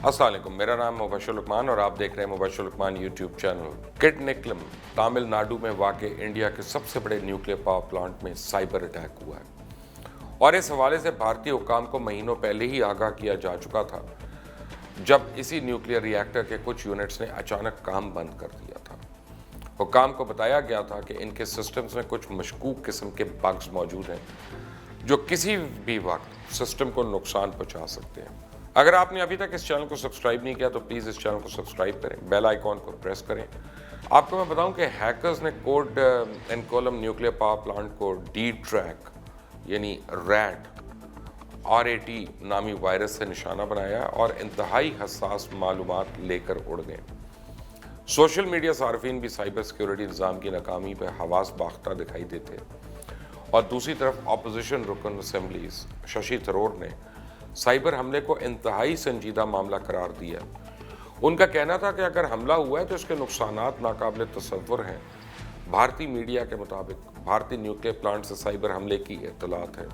अस्सलाम वालेकुम, मेरा नाम मुबशर लुकमान और आप देख रहे हैं मुबशर लुकमान यूट्यूब चैनल। किडनिकलम तमिलनाडु में वाक़ इंडिया के सबसे बड़े न्यूक्लियर पावर प्लांट में साइबर अटैक हुआ है और इस हवाले से भारतीय हुकाम को महीनों पहले ही आगाह किया जा चुका था, जब इसी न्यूक्लियर रिएक्टर के कुछ यूनिट्स ने अचानक काम बंद कर दिया था। हुकाम को बताया गया था कि इनके सिस्टम्स में कुछ मशकूक किस्म के बग्स मौजूद हैं जो किसी भी वक्त सिस्टम को नुकसान पहुंचा सकते हैं। अगर आपने अभी तक इस चैनल को सब्सक्राइब नहीं किया तो प्लीज़ इस चैनल को सब्सक्राइब करें, बेल आइकॉन को प्रेस करें। आपको मैं बताऊं कि हैकर्स ने कोड एनकोलम न्यूक्लियर पावर प्लांट को डी ट्रैक यानी रैट RAT नामी वायरस से निशाना बनाया और इंतहाई हसास मालूमात लेकर उड़ गए। सोशल मीडिया सार्फिन भी साइबर सिक्योरिटी निज़ाम की नाकामी पर हवास बाख्ता दिखाई देते और दूसरी तरफ अपोजिशन रुकन असेंबलीज शशि थरूर ने साइबर हमले को इंतहाई संजीदा मामला करार दिया। उनका कहना था कि अगर हमला हुआ है तो इसके नुकसानात नाकाबिल तसव्वुर हैं। भारतीय मीडिया के मुताबिक भारतीय न्यूक्लियर प्लांट से साइबर हमले की इत्तलात है।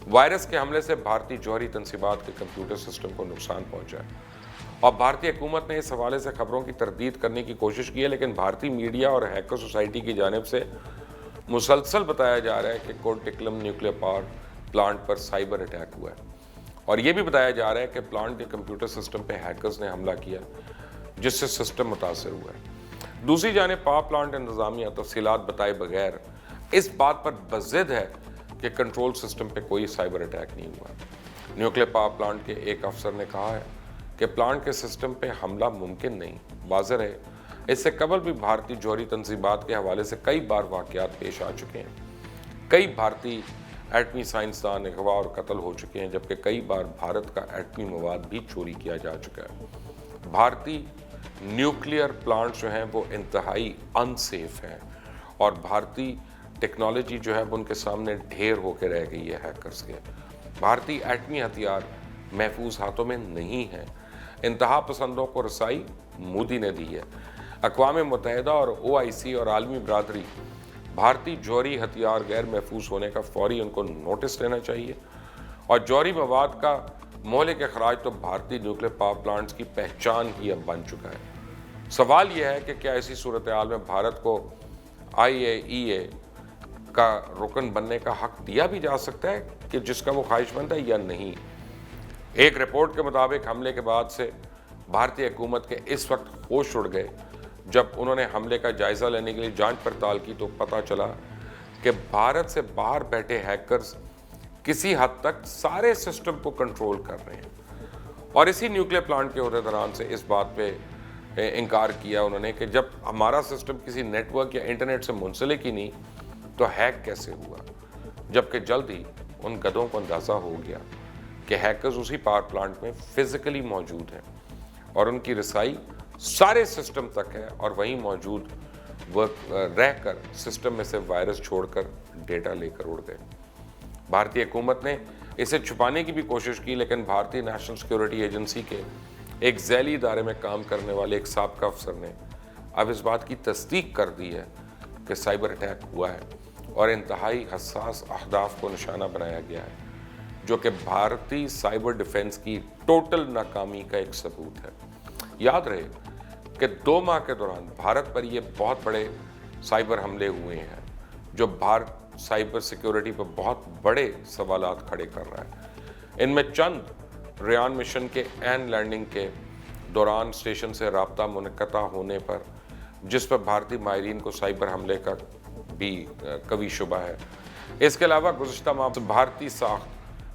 वायरस के हमले से भारतीय जौहरी तनसीबात के कंप्यूटर सिस्टम को नुकसान पहुंचा है और भारतीय हुकूमत ने इस हवाले से खबरों की तरदीद करने की कोशिश की है, लेकिन भारतीय मीडिया और हैकर सोसाइटी की जानिब से मुसलसल बताया जा रहा है कि कोटिकलम न्यूक्लियर पावर प्लांट पर साइबर अटैक हुआ है और ये भी बताया जा रहा है कि प्लांट के कंप्यूटर सिस्टम पर हैकर्स ने हमला किया जिससे सिस्टम मुतासर हुआ है। दूसरी जानिब पावर प्लांट इंतजामिया तफसीलात बताए बगैर इस बात पर बज़िद है कि कंट्रोल सिस्टम पे कोई साइबर अटैक नहीं हुआ। न्यूक्लियर पावर प्लांट के एक अफसर ने कहा है कि प्लांट के सिस्टम पे हमला मुमकिन नहीं। वाज़ेह है, इससे कबल भी भारतीय जौहरी तनसीबात के हवाले से कई बार वाक़यात पेश आ चुके हैं। कई भारतीय एटमी साइंसदान अगवा और कत्ल हो चुके हैं, जबकि कई बार भारत का एटमी मवाद भी चोरी किया जा चुका है। भारतीय न्यूक्लियर प्लांट जो हैं वो इंतहाई अनसेफ हैं और भारतीय टेक्नोलॉजी जो है वो उनके सामने ढेर होकर रह गई है हैकर्स के। भारतीय एटमी हथियार महफूज हाथों में नहीं है। इंतहा पसंदों को रसाई मोदी ने दी है। अक़वाम मुत्तहिदा और OIC और आलमी बरादरी भारतीय जौहरी हथियार गैर महफूज होने का फौरी उनको नोटिस लेना चाहिए और जौहरी मवाद का मोहलिक अखराज तो भारतीय न्यूक्लियर पावर प्लांट्स की पहचान ही अब बन चुका है। सवाल यह है कि क्या ऐसी सूरत हाल में भारत को IAEA का रुकन बनने का हक दिया भी जा सकता है कि जिसका वो ख्वाहिशमंद है या नहीं। एक रिपोर्ट के मुताबिक हमले के बाद से भारतीय हुकूमत के इस वक्त होश उड़ गए। जब उन्होंने हमले का जायज़ा लेने के लिए जांच पड़ताल की तो पता चला कि भारत से बाहर बैठे हैकर्स किसी हद तक सारे सिस्टम को कंट्रोल कर रहे हैं और इसी न्यूक्लियर प्लांट के अहदेदारान से इस बात पे इनकार किया उन्होंने कि जब हमारा सिस्टम किसी नेटवर्क या इंटरनेट से मुंसलिक ही नहीं तो हैक कैसे हुआ। जबकि जल्द ही उन गधों को अंदाज़ा हो गया कि हैकर्स उसी पावर प्लांट में फिजिकली मौजूद हैं और उनकी रसाई सारे सिस्टम तक है और वहीं मौजूद रहकर सिस्टम में से वायरस छोड़कर डेटा लेकर उड़ गए। भारतीय हुकूमत ने इसे छुपाने की भी कोशिश की, लेकिन भारतीय नेशनल सिक्योरिटी एजेंसी के एक झैली इदारे में काम करने वाले एक साबका अफसर ने अब इस बात की तस्दीक कर दी है कि साइबर अटैक हुआ है और इंतहाई हसास अहदाफ को निशाना बनाया गया है, जो कि भारतीय साइबर डिफेंस की टोटल नाकामी का एक सबूत है। याद रहे कि 2 माह के दौरान भारत पर ये बहुत बड़े साइबर हमले हुए हैं जो भारत साइबर सिक्योरिटी पर बहुत बड़े सवालात खड़े कर रहा है। इनमें चंद रेयान मिशन के एन लैंडिंग के दौरान स्टेशन से राब्ता मुनक़ता होने पर, जिस पर भारतीय माहिरीन को साइबर हमले का भी कभी शुबा है। इसके अलावा गुज़िश्ता माह भारतीय साख्त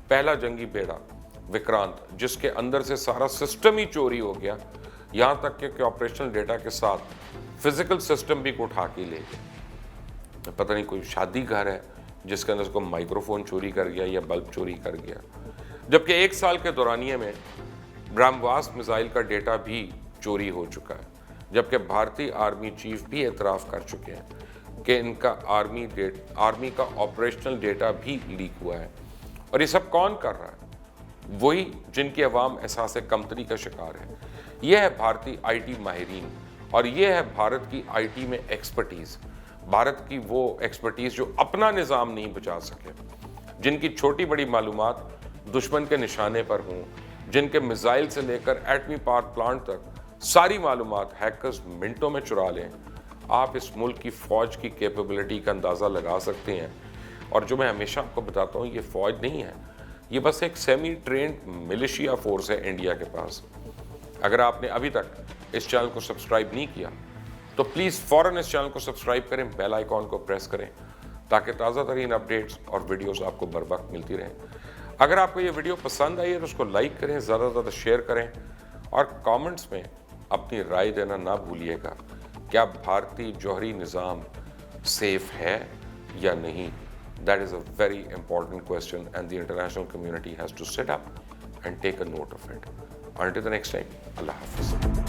पहला जंगी बेड़ा विक्रांत, जिसके अंदर से सारा सिस्टम ही चोरी हो गया, यहाँ तक कि ऑपरेशनल डेटा के साथ फिजिकल सिस्टम भी उठा के ले गए। पता नहीं कोई शादी घर है जिसके अंदर को माइक्रोफोन चोरी कर गया या बल्ब चोरी कर गया। जबकि 1 साल के दौरानिए में ब्रह्मवास मिसाइल का डेटा भी चोरी हो चुका है, जबकि भारतीय आर्मी चीफ भी एतराफ़ कर चुके हैं कि इनका आर्मी का ऑपरेशनल डेटा भी लीक हुआ है। और ये सब कौन कर रहा है? वही जिनकी अवाम एहसास कमतरी का शिकार है। यह है भारतीय IT माहिरीन और यह है भारत की IT में एक्सपर्टीज़। भारत की वो एक्सपर्टीज़ जो अपना निज़ाम नहीं बचा सके, जिनकी छोटी बड़ी मालूमात दुश्मन के निशाने पर हों जिनके मिसाइल से लेकर एटमी पावर प्लांट तक सारी मालूमात हैकर्स मिनटों में चुरा लें, आप इस मुल्क की फ़ौज की कैपेबिलिटी का अंदाज़ा लगा सकते हैं। और जो मैं हमेशा आपको बताता हूँ, ये फ़ौज नहीं है, ये बस एक सेमी ट्रेंड मिलिशिया फोर्स है इंडिया के पास। अगर आपने अभी तक इस चैनल को सब्सक्राइब नहीं किया तो प्लीज़ फ़ौरन इस चैनल को सब्सक्राइब करें, बेल आइकॉन को प्रेस करें ताकि ताज़ा तरीन अपडेट्स और वीडियोस आपको बर वक्त मिलती रहें। अगर आपको ये वीडियो पसंद आई है तो उसको लाइक करें, ज़्यादा से ज़्यादा शेयर करें और कमेंट्स में अपनी राय देना ना भूलिएगा। क्या भारतीय जौहरी निज़ाम सेफ है या नहीं? That is a very important question and the international community has to sit up and take a note of it. Until the next time, Allah Hafiz.